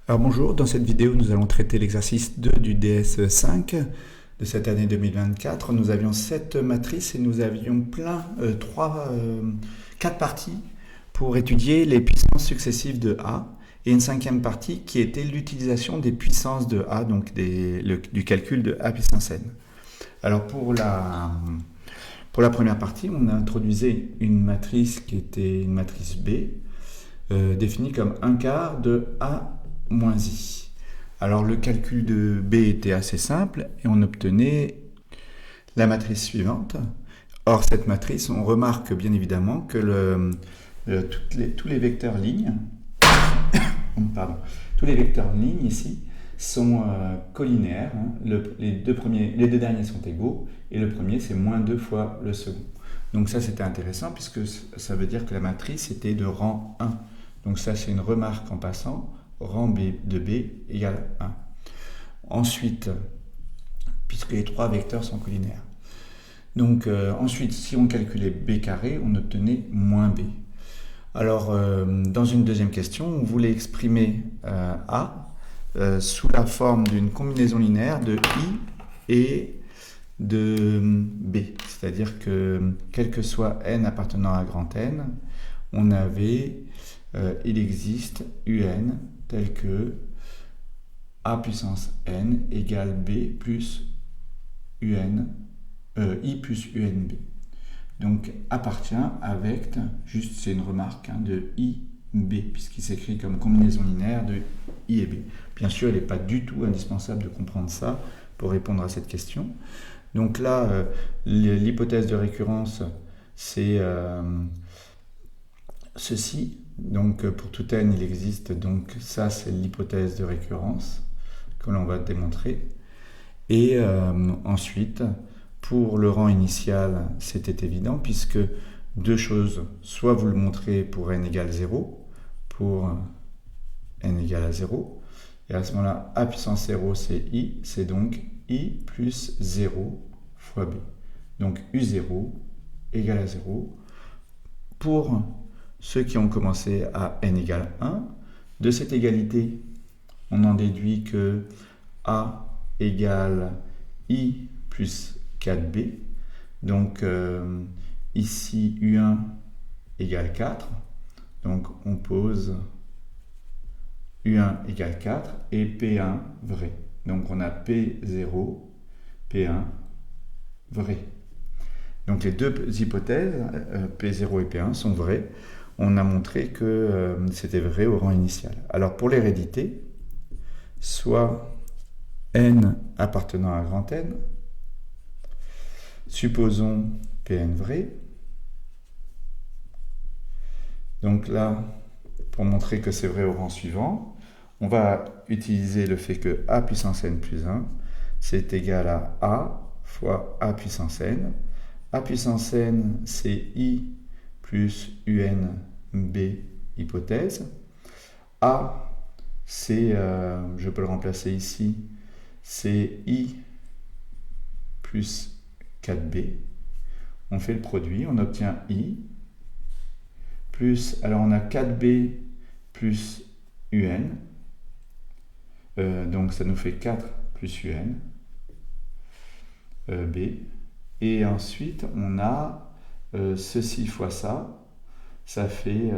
Alors bonjour, dans cette vidéo nous allons traiter l'exercice 2 du DS5 de cette année 2024. Nous avions 7 matrices et nous avions 4 parties pour étudier les puissances successives de A et une cinquième partie qui était l'utilisation des puissances de A, donc du calcul de A puissance n. Alors pour la première partie, on a introduit une matrice qui était une matrice B définie comme 1/4 de A moins I. Alors le calcul de B était assez simple et on obtenait la matrice suivante. Or cette matrice, on remarque bien évidemment que tous les vecteurs lignes, tous les vecteurs lignes ici sont collinéaires. Les deux derniers sont égaux et le premier c'est -2 fois le second. Donc ça c'était intéressant puisque ça veut dire que la matrice était de rang 1. Donc ça c'est une remarque en passant. Rang B de B égale 1. Ensuite, puisque les trois vecteurs sont collinaires. Donc ensuite, si on calculait B carré, on obtenait -B. Alors, dans une deuxième question, on voulait exprimer A sous la forme d'une combinaison linéaire de I et de B. C'est-à-dire que, quel que soit n appartenant à grand N, il existe UN tel que A puissance n égale B plus UN, I plus UNB. Donc appartient avec, juste c'est une remarque, de IB, puisqu'il s'écrit comme combinaison linéaire de I et B. Bien sûr, il n'est pas du tout indispensable de comprendre ça pour répondre à cette question. Donc là, l'hypothèse de récurrence, c'est ceci. Donc pour tout n, il existe, donc ça c'est l'hypothèse de récurrence que l'on va démontrer. Et ensuite, pour le rang initial, c'était évident puisque deux choses, soit vous le montrez pour n égale 0, pour n égale à 0, et à ce moment-là, A puissance 0 c'est I, c'est donc I plus 0 fois B. Donc U0 égale à 0 pour ceux qui ont commencé à n égale 1. De cette égalité, on en déduit que A égale I plus 4B. Donc ici U1 égale 4. Donc on pose U1 égale 4 et P1 vrai. Donc on a P0, P1 vrai. Donc les deux hypothèses, P0 et P1, sont vraies. On a montré que c'était vrai au rang initial. Alors pour l'hérédité, soit n appartenant à grand N, supposons Pn vrai. Donc là, pour montrer que c'est vrai au rang suivant, on va utiliser le fait que A puissance n plus 1, c'est égal à A fois A puissance n. A puissance n, c'est I plus UNB hypothèse. A, c'est, je peux le remplacer ici, c'est I plus 4B. On fait le produit, on obtient I plus, alors on a 4B plus UN, donc ça nous fait 4 plus UN, B, et ensuite on a ceci fois ça, ça fait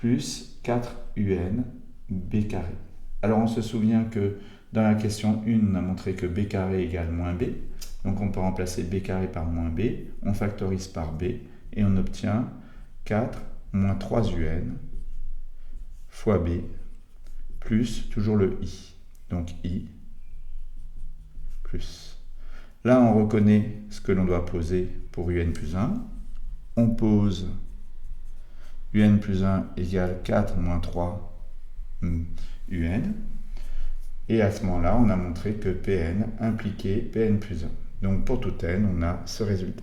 plus 4 UN B carré. Alors on se souvient que dans la question 1, on a montré que B carré égale -B, donc on peut remplacer B carré par -B, on factorise par B, et on obtient 4 moins 3 UN fois B, plus toujours le I, donc I, plus. Là, on reconnaît ce que l'on doit poser pour UN plus 1. On pose UN plus 1 égale 4 moins 3 UN. Et à ce moment-là, on a montré que Pn impliquait Pn plus 1. Donc pour tout n, on a ce résultat.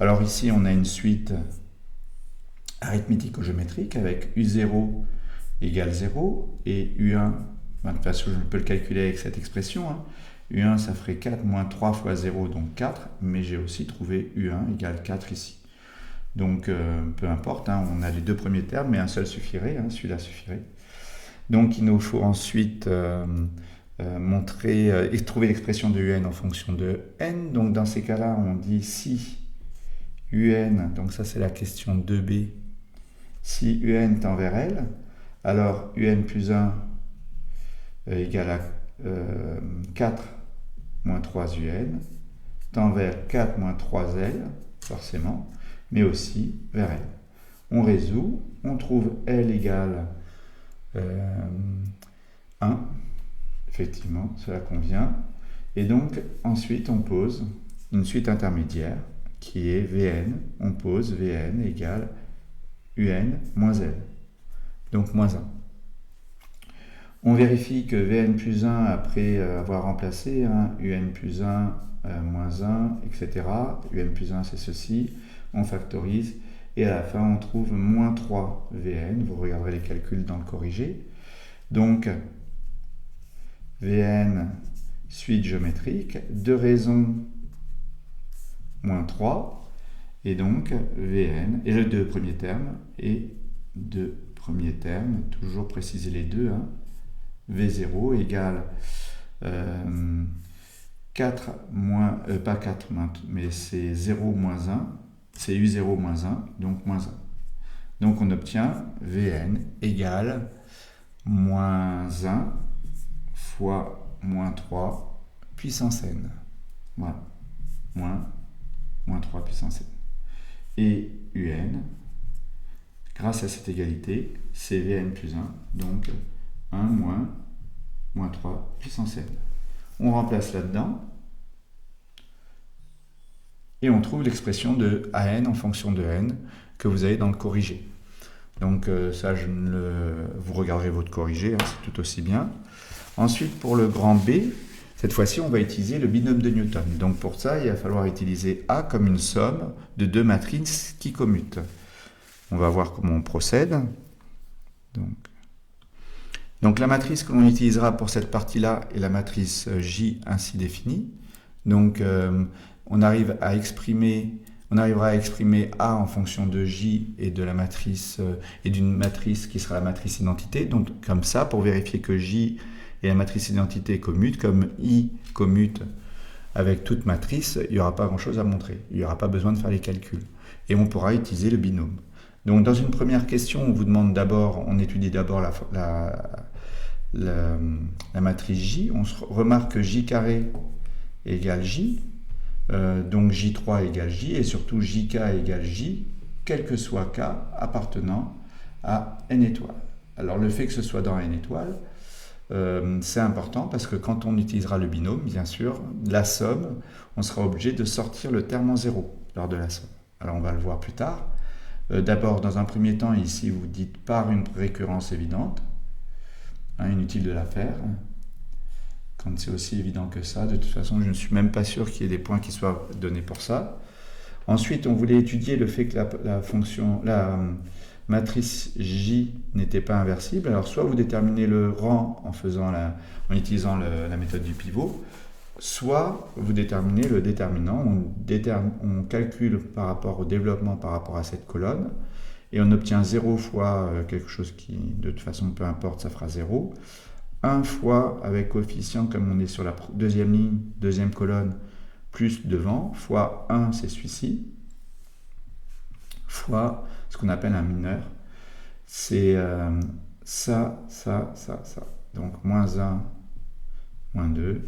Alors ici, on a une suite arithmético-géométrique avec U0 égale 0 et U1, de toute façon je peux le calculer avec cette expression, U1 ça ferait 4 moins 3 fois 0, donc 4, mais j'ai aussi trouvé U1 égale 4 ici. Donc peu importe, on a les deux premiers termes, mais un seul suffirait, celui-là suffirait. Donc il nous faut ensuite trouver l'expression de un en fonction de n. Donc dans ces cas-là, on dit si un, donc ça c'est la question 2b, si un tend vers L, alors un plus 1 égale à 4 moins 3 un, tend vers 4 moins 3L, forcément, mais aussi vers L. On résout, on trouve L égale 1, effectivement, cela convient, et donc ensuite on pose une suite intermédiaire qui est Vn, on pose Vn égale un moins L, donc moins 1. On vérifie que Vn plus 1, après avoir remplacé un plus 1, moins 1, etc. Un plus 1, c'est ceci. On factorise. Et à la fin, on trouve moins 3 Vn. Vous regarderez les calculs dans le corrigé. Donc, Vn, suite géométrique, de raison moins 3. Et donc, Vn, et le deux premiers termes, et deux premiers termes, toujours préciser les deux, hein. V0 égale 4 moins, pas 4, mais c'est 0 moins 1, c'est U0 moins 1, donc moins 1. Donc on obtient Vn égale moins 1 fois moins 3 puissance n. Voilà, moins 3 puissance n. Et Un, grâce à cette égalité, c'est Vn plus 1, donc 1 moins 3 puissance n. On remplace là-dedans et on trouve l'expression de An en fonction de n que vous avez dans le corrigé. Donc ça, vous regarderez votre corrigé, hein, c'est tout aussi bien. Ensuite, pour le grand B, cette fois-ci, on va utiliser le binôme de Newton. Donc pour ça, il va falloir utiliser A comme une somme de deux matrices qui commutent. On va voir comment on procède. Donc la matrice que l'on utilisera pour cette partie-là est la matrice J ainsi définie. Donc on arrivera à exprimer A en fonction de J et de la matrice et d'une matrice qui sera la matrice identité. Donc comme ça, pour vérifier que J et la matrice identité commutent, comme I commute avec toute matrice, il n'y aura pas grand-chose à montrer. Il n'y aura pas besoin de faire les calculs. Et on pourra utiliser le binôme. Donc dans une première question, on vous demande d'abord, on étudie d'abord la matrice J. On remarque que J carré égale J. Donc J3 égale J et surtout JK égale J, quel que soit K appartenant à n étoiles. Alors le fait que ce soit dans n étoiles, c'est important parce que quand on utilisera le binôme, bien sûr, la somme, on sera obligé de sortir le terme en zéro lors de la somme. Alors on va le voir plus tard. D'abord, dans un premier temps, ici, vous dites par une récurrence évidente. Inutile de la faire. Quand c'est aussi évident que ça, de toute façon, je ne suis même pas sûr qu'il y ait des points qui soient donnés pour ça. Ensuite, on voulait étudier le fait que la matrice J n'était pas inversible. Alors, soit vous déterminez le rang en utilisant la méthode du pivot, soit vous déterminez le déterminant. On calcule par rapport au développement par rapport à cette colonne, et on obtient 0 fois quelque chose qui, de toute façon, peu importe, ça fera 0. 1 fois avec coefficient, comme on est sur la deuxième ligne, deuxième colonne, plus devant, fois 1, c'est celui-ci, fois ce qu'on appelle un mineur, c'est ça. Donc moins 1, moins 2,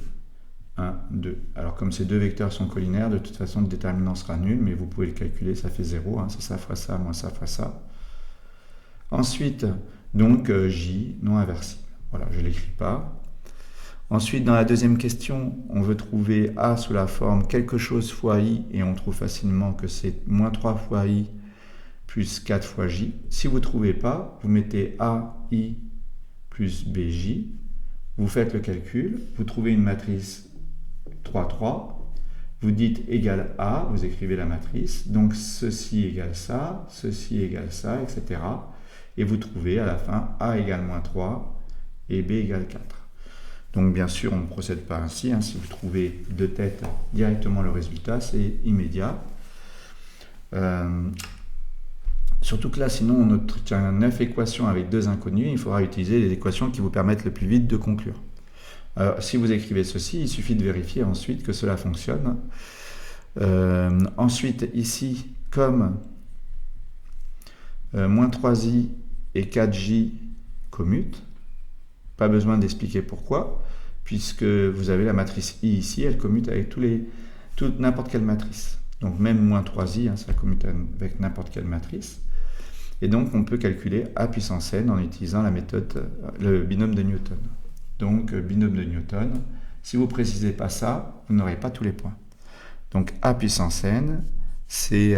1, 2. Alors comme ces deux vecteurs sont collinaires, de toute façon le déterminant sera nul, mais vous pouvez le calculer, ça fait 0, hein, c'est ça fois ça, moins ça fois ça. Ensuite, donc J non inversible. Voilà, je ne l'écris pas. Ensuite, dans la deuxième question, on veut trouver A sous la forme quelque chose fois I, et on trouve facilement que c'est moins 3 fois I plus 4 fois J. Si vous ne trouvez pas, vous mettez AI plus BJ, vous faites le calcul, vous trouvez une matrice 3, 3, vous dites égal A, vous écrivez la matrice, donc ceci égale ça, etc. Et vous trouvez à la fin A égale moins 3 et B égale 4. Donc bien sûr, on ne procède pas ainsi, hein. Si vous trouvez de tête directement le résultat, c'est immédiat. Surtout que là, sinon, on obtient 9 équations avec 2 inconnues. Il faudra utiliser les équations qui vous permettent le plus vite de conclure. Alors, si vous écrivez ceci, il suffit de vérifier ensuite que cela fonctionne. Ensuite, ici, comme moins 3i et 4j commutent, pas besoin d'expliquer pourquoi, puisque vous avez la matrice i ici, elle commute avec n'importe quelle matrice. Donc même moins 3i, ça commute avec n'importe quelle matrice. Et donc on peut calculer a puissance n en utilisant la méthode, le binôme de Newton. Donc binôme de Newton, si vous ne précisez pas ça, vous n'aurez pas tous les points. Donc a puissance n, c'est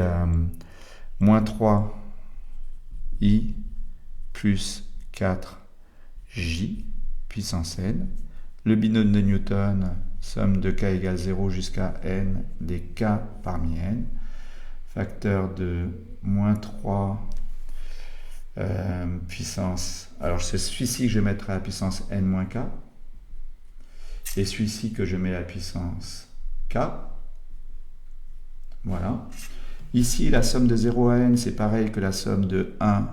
moins 3i plus 4j puissance n. Le binôme de Newton, somme de k égale 0 jusqu'à n des k parmi n. Facteur de moins 3 puissance... Alors c'est celui-ci que je mettrai à la puissance n moins k. Et celui-ci que je mets à la puissance k. Voilà. Ici, la somme de 0 à n, c'est pareil que la somme de 1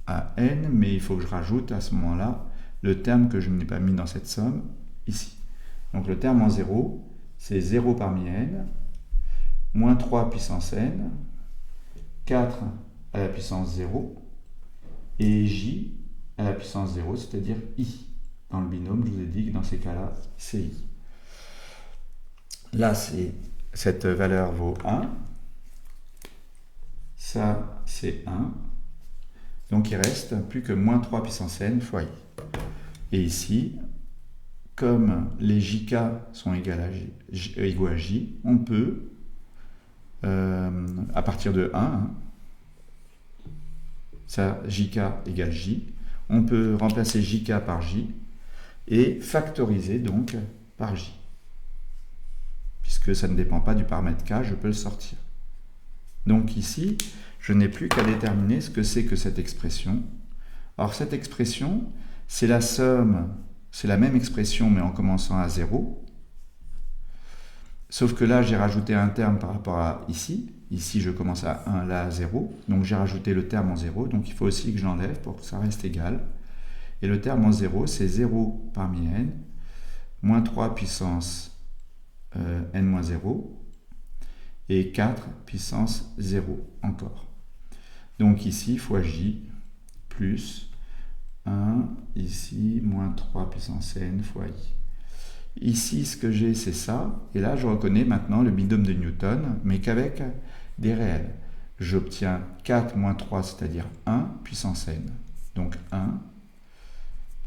à n, mais il faut que je rajoute à ce moment-là le terme que je n'ai pas mis dans cette somme, ici. Donc le terme en 0, c'est 0 parmi n, moins 3 puissance n, 4 à la puissance 0, et j à la puissance 0, c'est-à-dire i. Dans le binôme, je vous ai dit que dans ces cas-là, c'est i. Là, cette valeur vaut 1. Ça, c'est 1. Donc, il reste plus que moins 3 puissance n fois i. Et ici, comme les jk sont égaux à j, on peut, à partir de 1, ça, jk égale j, on peut remplacer jk par j et factoriser donc par j. Puisque ça ne dépend pas du paramètre k, je peux le sortir. Donc ici, je n'ai plus qu'à déterminer ce que c'est que cette expression. Alors cette expression, c'est la somme, c'est la même expression mais en commençant à 0. Sauf que là, j'ai rajouté un terme par rapport à ici. Ici, je commence à 1, là à 0. Donc j'ai rajouté le terme en 0. Donc il faut aussi que je l'enlève pour que ça reste égal. Et le terme en 0, c'est 0 parmi n, moins 3 puissance n moins 0, et 4 puissance 0 encore. Donc ici, fois j, plus 1, ici, moins 3 puissance n fois i. Ici, ce que j'ai, c'est ça. Et là, je reconnais maintenant le binôme de Newton, mais qu'avec des réels. J'obtiens 4 moins 3, c'est-à-dire 1 puissance n. Donc 1,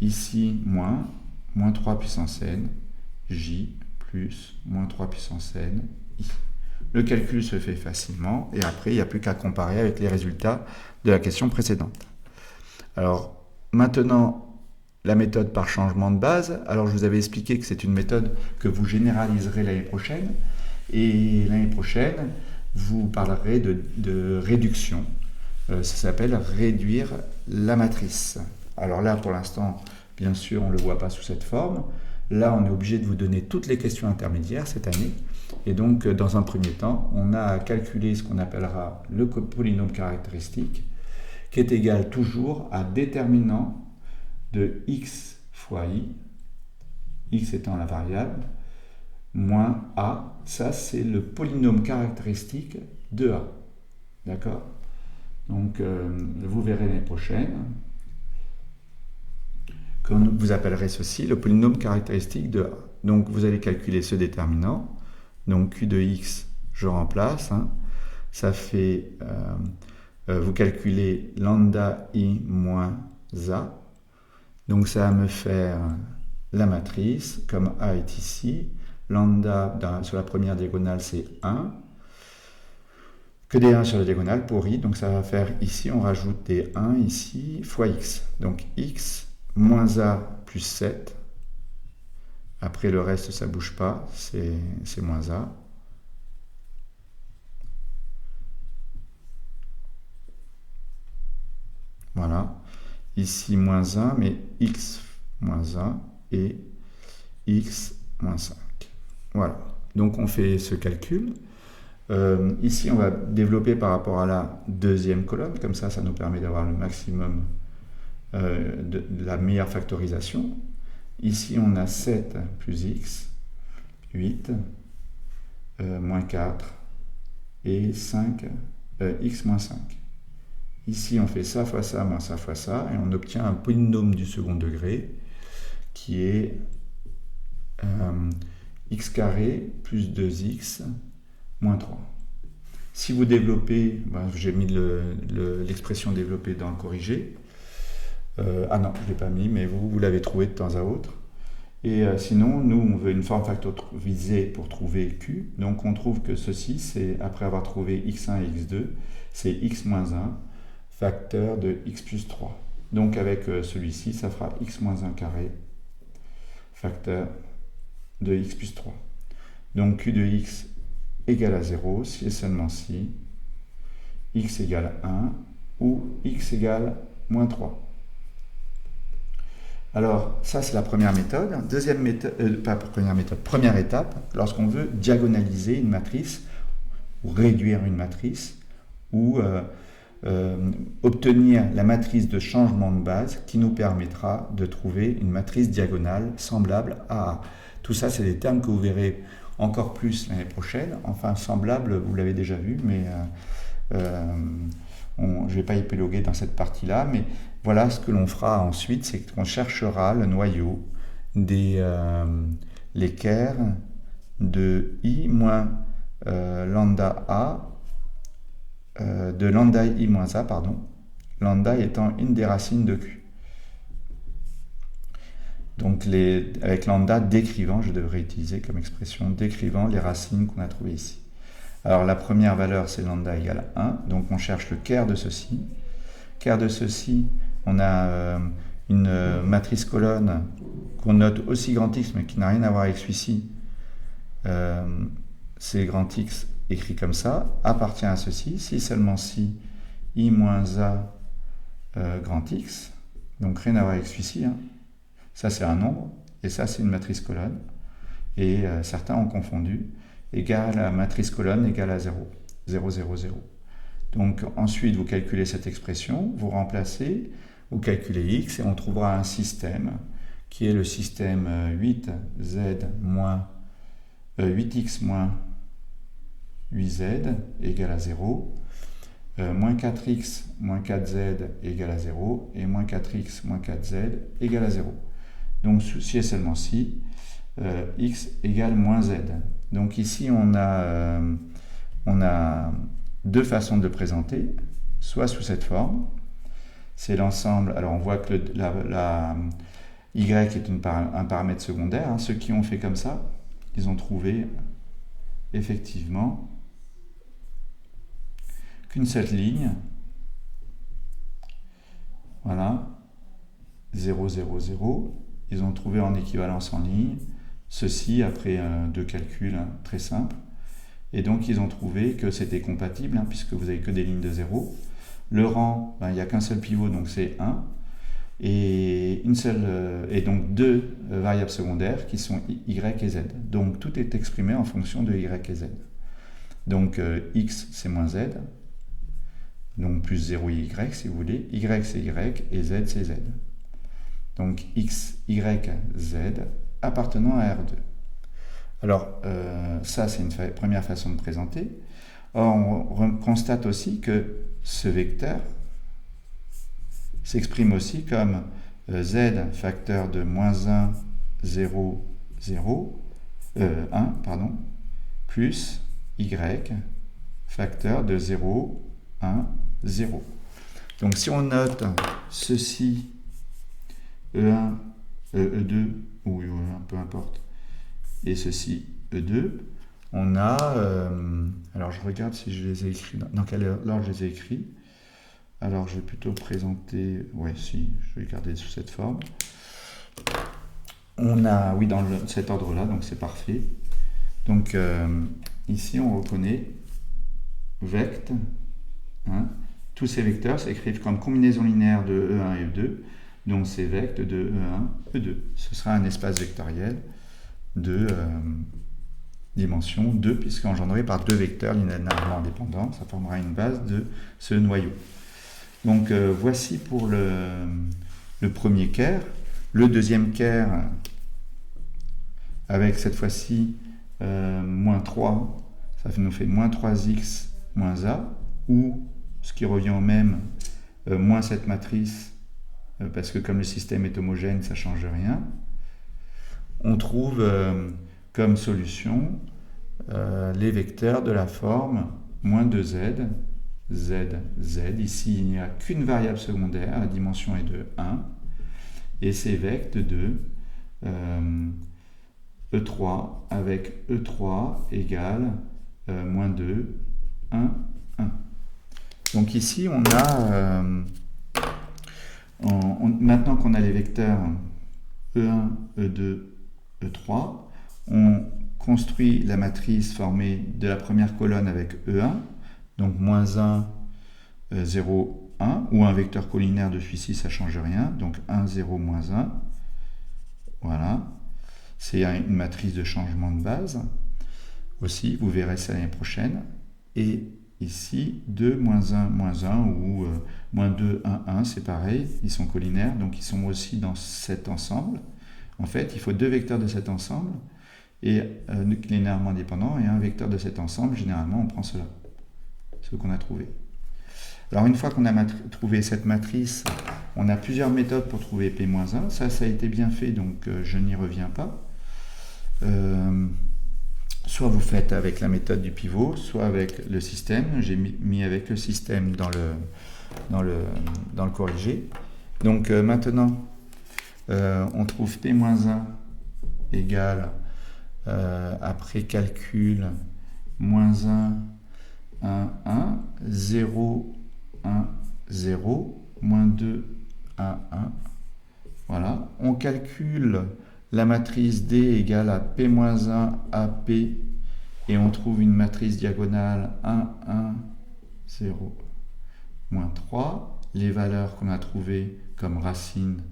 ici, moins 3 puissance n, j, plus, moins 3 puissance n, i. Le calcul se fait facilement, et après, il n'y a plus qu'à comparer avec les résultats de la question précédente. Alors, maintenant, la méthode par changement de base. Alors, je vous avais expliqué que c'est une méthode que vous généraliserez l'année prochaine. Et l'année prochaine, vous parlerez de réduction. Ça s'appelle réduire la matrice. Alors là, pour l'instant, bien sûr, on ne le voit pas sous cette forme. Là, on est obligé de vous donner toutes les questions intermédiaires cette année. Et donc, dans un premier temps, on a à calculer ce qu'on appellera le polynôme caractéristique, qui est égal toujours à déterminant de x fois i, x étant la variable, moins a. Ça, c'est le polynôme caractéristique de a. D'accord? Donc, vous verrez l'année prochaine que vous appellerez ceci le polynôme caractéristique de a. Donc, vous allez calculer ce déterminant. Donc, q de x, je remplace. Ça fait, vous calculez lambda i moins a. Donc, ça va me faire la matrice, comme a est ici. Lambda, sur la première diagonale, c'est 1. Que des 1 sur la diagonale pour i. Donc, ça va faire ici, on rajoute des 1 ici, fois x. Donc, x moins a plus 7. Après, le reste, ça ne bouge pas. C'est moins a. Voilà. Ici, moins 1, mais x moins 1 et x moins 5. Voilà. Donc, on fait ce calcul. Ici, on va développer par rapport à la deuxième colonne, comme ça nous permet d'avoir le maximum de la meilleure factorisation. Ici, on a 7 plus x, 8, moins 4, et 5, x moins 5. Ici, on fait ça fois ça, moins ça fois ça, et on obtient un polynôme du second degré qui est x carré plus 2x moins 3. Si vous développez, j'ai mis l'expression développée dans le corrigé. Ah non, je ne l'ai pas mis, mais vous l'avez trouvé de temps à autre. Et sinon, nous, on veut une forme factorisée pour trouver Q. Donc, on trouve que ceci, c'est, après avoir trouvé x1 et x2, c'est x moins 1, facteur de x plus 3. Donc, avec celui-ci, ça fera x moins 1 carré, facteur de x plus 3. Donc, Q de x égale à 0, si et seulement si x égale 1 ou x égale moins 3. Alors, ça c'est la première méthode. Deuxième méthode, pas première méthode, première étape, lorsqu'on veut diagonaliser une matrice, ou réduire une matrice, ou obtenir la matrice de changement de base qui nous permettra de trouver une matrice diagonale semblable à A. Tout ça, c'est des termes que vous verrez encore plus l'année prochaine. Enfin, semblable, vous l'avez déjà vu, mais je ne vais pas épiloguer dans cette partie-là, mais voilà ce que l'on fera ensuite, c'est qu'on cherchera le noyau des l'équerre de i moins lambda a, de lambda i moins a, pardon, lambda étant une des racines de q. Donc avec lambda décrivant, je devrais utiliser comme expression décrivant les racines qu'on a trouvées ici. Alors la première valeur c'est lambda égale 1, donc on cherche le quart de ceci. Quart de ceci, on a une matrice colonne qu'on note aussi grand X, mais qui n'a rien à voir avec celui-ci. C'est grand X écrit comme ça, appartient à ceci, si seulement si I moins A grand X, donc rien à voir avec celui-ci. Hein. Ça c'est un nombre, et ça c'est une matrice colonne. Et certains ont confondu, égale à matrice colonne égale à 0, 0, 0, 0. Donc ensuite, vous calculez cette expression, vous remplacez, vous calculez x et on trouvera un système qui est le système 8z moins 8x moins 8z égale à 0, moins 4x moins 4z égale à 0 et moins 4x moins 4z égale à 0. Donc si et seulement si, x égale moins z. Donc ici on a deux façons de le présenter, soit sous cette forme, c'est l'ensemble, alors on voit que y est un paramètre secondaire, hein. Ceux qui ont fait comme ça, ils ont trouvé effectivement qu'une seule ligne, voilà, 0, 0, 0, ils ont trouvé en équivalence en ligne, ceci après deux calculs très simples. Et donc, ils ont trouvé que c'était compatible, hein, puisque vous n'avez que des lignes de 0. Le rang, il n'y a qu'un seul pivot, donc c'est 1. Et donc deux variables secondaires qui sont y et z. Donc, tout est exprimé en fonction de y et z. Donc, x, c'est moins z. Donc, plus 0 y, si vous voulez. Y, c'est y, et z, c'est z. Donc, x, y, z, appartenant à R2. Alors, ça, c'est une première façon de présenter. Or, on constate aussi que ce vecteur s'exprime aussi comme z facteur de moins 1, 0, 0, 1, pardon, plus y facteur de 0, 1, 0. Donc, si on note ceci, E1, E2, ou E1, peu importe, et ceci E2, on a, alors je regarde si je les ai écrits, dans quel ordre je les ai écrits. Alors je vais plutôt présenter, si, je vais garder sous cette forme. On a, oui, dans cet ordre-là, donc c'est parfait. Donc ici on reconnaît vect, hein. Tous ces vecteurs s'écrivent comme combinaison linéaire de E1 et E2, donc c'est vect de E1, E2. Ce sera un espace vectoriel de dimension 2, puisque engendré par deux vecteurs linéairement indépendants. Ça formera une base de ce noyau. Donc voici pour le premier Caire. Le deuxième Caire, avec cette fois-ci moins 3, ça nous fait moins 3x moins a, ou, ce qui revient au même, moins cette matrice, parce que comme le système est homogène, ça ne change rien. On trouve comme solution les vecteurs de la forme moins 2z, z, z. Ici, il n'y a qu'une variable secondaire, la dimension est de 1, et c'est vecte de E3 avec E3 égale moins 2, 1, 1. Donc ici, on a, maintenant qu'on a les vecteurs E1, E2, E3, on construit la matrice formée de la première colonne avec E1, donc moins 1, 0, 1, ou un vecteur collinaire de celui-ci, ça ne change rien, donc 1, 0, moins 1. Voilà. C'est une matrice de changement de base. Aussi, vous verrez ça l'année prochaine. Et ici, 2, moins 1, ou moins 2, 1, 1, c'est pareil, ils sont collinaires, donc ils sont aussi dans cet ensemble. En fait, il faut deux vecteurs de cet ensemble, et linéairement indépendants, et un vecteur de cet ensemble, généralement on prend cela, ce qu'on a trouvé. Alors une fois qu'on a trouvé cette matrice, on a plusieurs méthodes pour trouver P-1, ça a été bien fait, donc je n'y reviens pas. Soit vous faites avec la méthode du pivot, soit avec le système. J'ai mis avec le système dans le corrigé. Donc maintenant, on trouve P-1 égale, après calcul, moins 1, 1, 1, 0, 1, 0, moins 2, 1, 1. Voilà. On calcule la matrice D égale à P-1 AP, et on trouve une matrice diagonale 1, 1, 0, moins 3. Les valeurs qu'on a trouvées comme racine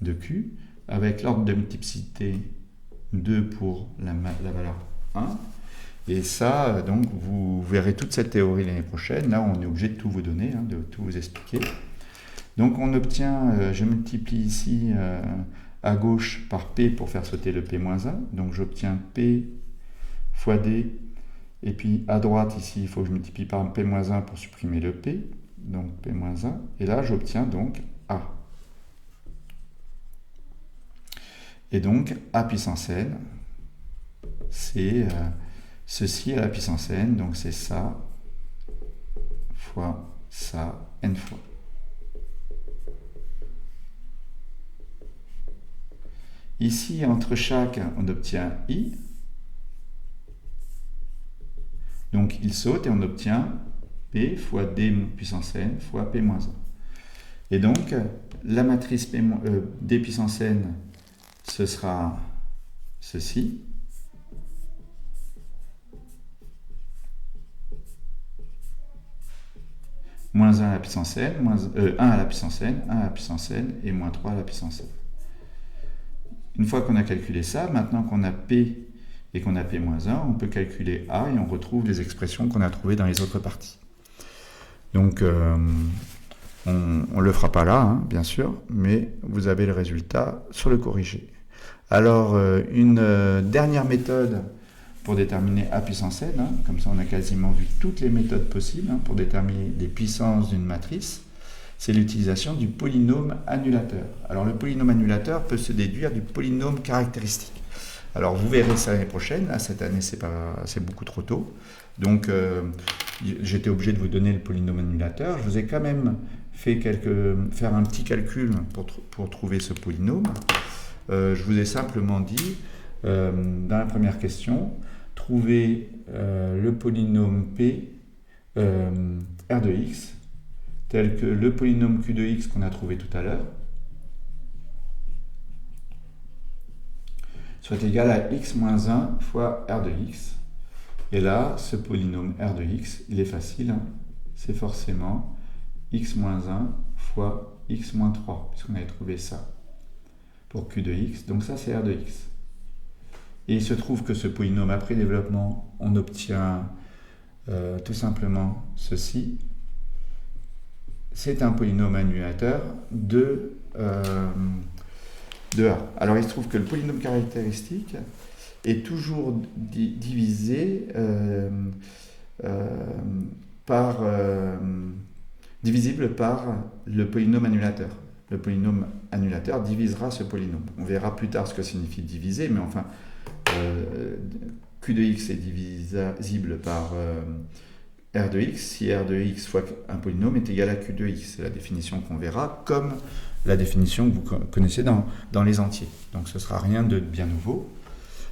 de Q, avec l'ordre de multiplicité 2 pour la valeur 1. Et ça, donc, vous verrez toute cette théorie l'année prochaine. Là, on est obligé de tout vous donner, de tout vous expliquer. Donc, on obtient, je multiplie ici à gauche par P pour faire sauter le P-1. Donc, j'obtiens P fois D. Et puis, à droite, ici, il faut que je multiplie par P-1 pour supprimer le P. Donc, P-1. Et là, j'obtiens donc A. Et donc, A puissance n, c'est ceci à la puissance n, donc c'est ça fois ça n fois. Ici, entre chaque, on obtient I. Donc, il saute et on obtient P fois D puissance n fois P-1. Et donc, la matrice D puissance n, ce sera ceci. Moins 1 à la puissance n, 1 à la puissance n, 1 à la puissance n, et moins 3 à la puissance n. Une fois qu'on a calculé ça, maintenant qu'on a P et qu'on a P-1, on peut calculer A et on retrouve les expressions qu'on a trouvées dans les autres parties. Donc, on ne le fera pas là, bien sûr, mais vous avez le résultat sur le corrigé. Alors, une dernière méthode pour déterminer A puissance n, comme ça on a quasiment vu toutes les méthodes possibles pour déterminer les puissances d'une matrice, c'est l'utilisation du polynôme annulateur. Alors le polynôme annulateur peut se déduire du polynôme caractéristique. Alors vous verrez ça l'année prochaine, là, cette année c'est beaucoup trop tôt, donc j'étais obligé de vous donner le polynôme annulateur. Je vous ai quand même fait faire un petit calcul pour trouver ce polynôme. Je vous ai simplement dit, dans la première question, trouver le polynôme P R de x, tel que le polynôme Q de x qu'on a trouvé tout à l'heure, soit égal à x moins 1 fois R de x. Et là, ce polynôme R de x, il est facile, c'est forcément x moins 1 fois x moins 3, puisqu'on avait trouvé ça pour Q de x, donc ça c'est R de x. Et il se trouve que ce polynôme, après développement, on obtient tout simplement ceci. C'est un polynôme annulateur de A. Alors il se trouve que le polynôme caractéristique est toujours divisé divisible par le polynôme annulateur. Le polynôme annulateur divisera ce polynôme. On verra plus tard ce que signifie diviser, mais enfin, Q de x est divisible par R de x si R de x fois un polynôme est égal à Q de x. C'est la définition qu'on verra, comme la définition que vous connaissez dans les entiers. Donc ce ne sera rien de bien nouveau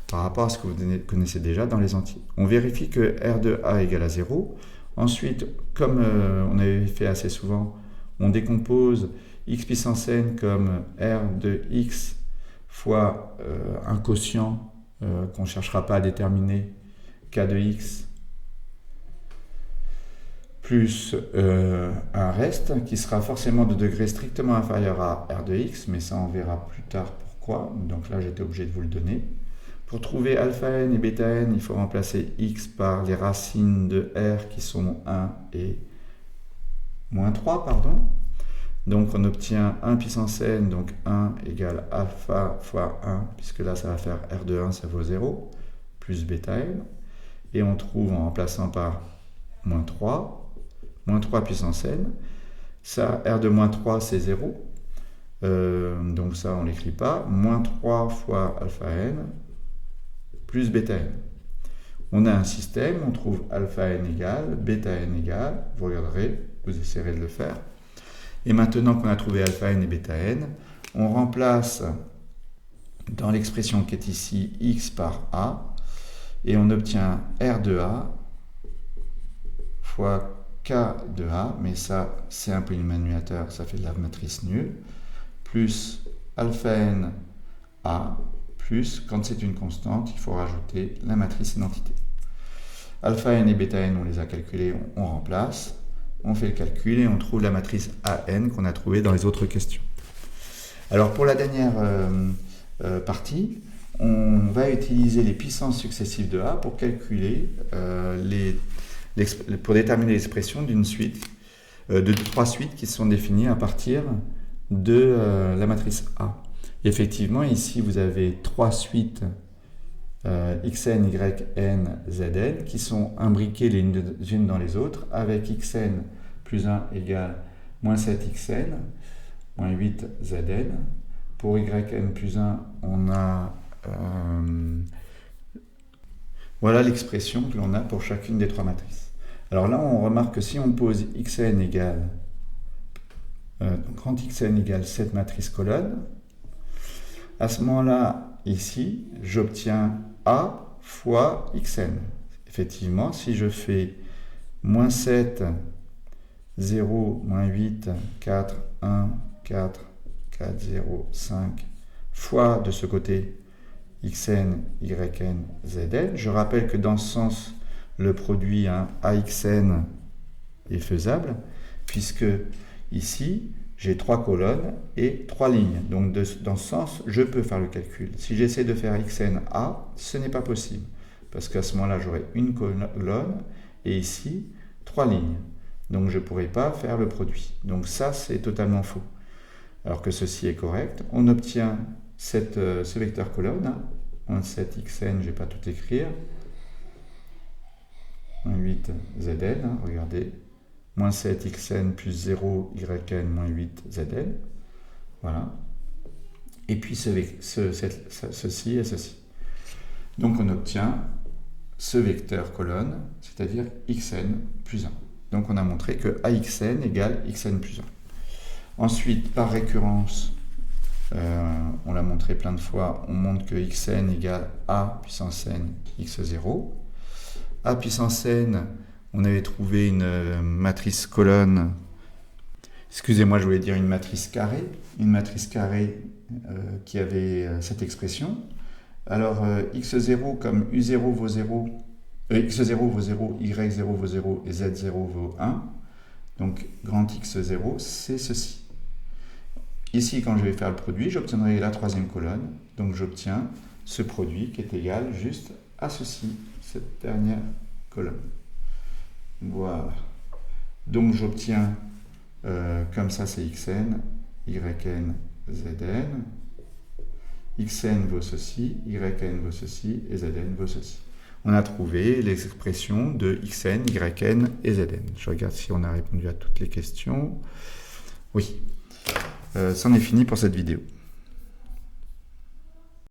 par rapport à ce que vous connaissez déjà dans les entiers. On vérifie que R de A égale à 0. Ensuite, comme on avait fait assez souvent, on décompose x puissance n comme R de x fois un quotient qu'on ne cherchera pas à déterminer, K de x, plus un reste qui sera forcément de degré strictement inférieur à R de x, mais ça on verra plus tard pourquoi, donc là j'étais obligé de vous le donner. Pour trouver alpha n et bêta n, il faut remplacer x par les racines de R qui sont 1 et moins 3, pardon. Donc on obtient 1 puissance n, donc 1 égale alpha fois 1, puisque là ça va faire R de 1, ça vaut 0, plus bêta n. Et on trouve en remplaçant par moins 3 puissance n. Ça, R de moins 3, c'est 0. Donc ça, on ne l'écrit pas. Moins 3 fois alpha n plus bêta n. On a un système, on trouve alpha n égale, bêta n égale. Vous regarderez, vous essayerez de le faire. Et maintenant qu'on a trouvé alpha n et bêta n, on remplace dans l'expression qui est ici x par a, et on obtient R de a fois K de A, mais ça c'est un polynôme annulateur, ça fait de la matrice nulle, plus alpha n A, plus, quand c'est une constante, il faut rajouter la matrice identité. Alpha n et bêta n, on les a calculés, on remplace, on fait le calcul et on trouve la matrice AN qu'on a trouvée dans les autres questions. Alors pour la dernière partie, on va utiliser les puissances successives de A pour calculer pour déterminer l'expression d'une suite, de 3 suites qui sont définies à partir de la matrice A. Effectivement, ici, vous avez 3 suites xn, yn, zn qui sont imbriquées les unes dans les autres avec xn plus 1 égale moins 7xn, moins 8zn. Pour yn plus 1, on a... voilà l'expression que l'on a pour chacune des 3 matrices. Alors là, on remarque que si on pose xn égale, grand xn égale 7 matrices colonnes, à ce moment-là, ici, j'obtiens A fois xn. Effectivement, si je fais moins 7, 0, moins 8, 4, 1, 4, 4, 0, 5, fois de ce côté xn, yn, zn. Je rappelle que dans ce sens, le produit AXN est faisable, puisque ici, j'ai 3 colonnes et 3 lignes. Donc dans ce sens, je peux faire le calcul. Si j'essaie de faire xn A, ce n'est pas possible, parce qu'à ce moment-là, j'aurai une colonne et ici, 3 lignes. Donc je ne pourrai pas faire le produit. Donc ça, c'est totalement faux. Alors que ceci est correct. On obtient ce vecteur colonne, moins 7 xn, je ne vais pas tout écrire, moins 8 zn, regardez, moins 7 xn plus 0 yn moins 8 zn, voilà, et puis ceci et ceci. Donc on obtient ce vecteur colonne, c'est-à-dire xn plus 1. Donc on a montré que AXN égale xn plus 1. Ensuite, par récurrence, on l'a montré plein de fois, on montre que xn égale a puissance n x0. A puissance n, on avait trouvé une matrice colonne, excusez-moi, je voulais dire une matrice carrée qui avait cette expression. Alors x0 comme u0 vaut 0, x0 vaut 0, y0 vaut 0 et z0 vaut 1. Donc grand x0, c'est ceci. Ici, quand je vais faire le produit, j'obtiendrai la troisième colonne. Donc j'obtiens ce produit qui est égal juste à ceci, cette dernière colonne. Voilà. Donc j'obtiens, comme ça c'est xn, yn, zn. Xn vaut ceci, Yn vaut ceci, et Zn vaut ceci. On a trouvé les expressions de Xn, Yn et Zn. Je regarde si on a répondu à toutes les questions. Oui. C'en est fini pour cette vidéo.